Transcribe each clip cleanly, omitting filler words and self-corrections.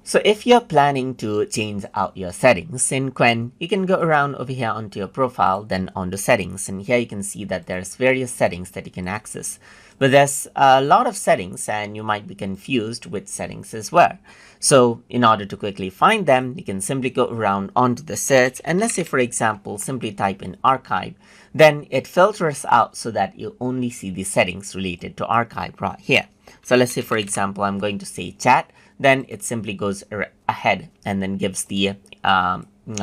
So if you're planning to change out your settings in Qwen, you can go around over here onto your profile, then onto settings. And here you can see that there's various settings that you can access. But there's a lot of settings and you might be confused which settings as well. So in order to quickly find them, you can simply go around onto the search. And let's say, for example, simply type in archive. Then it filters out so that you only see the settings related to archive right here. So let's say, for example, I'm going to say chat. Then it simply goes ahead and then gives the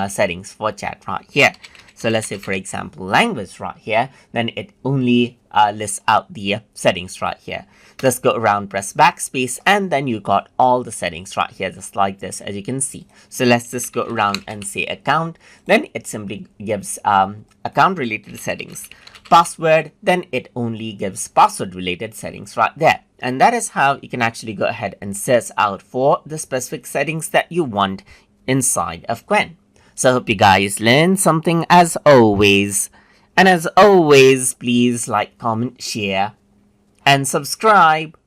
settings for chat right here. So let's say, for example, language right here, then it only lists out the settings right here. Just go around, press backspace, and then you got all the settings right here, just like this, as you can see. So let's just go around and say account. Then it simply gives account related settings. Password, then it only gives password related settings right there. And that is how you can actually go ahead and search out for the specific settings that you want inside of Qwen. So I hope you guys learned something as always. And as always, please like, comment, share, and subscribe.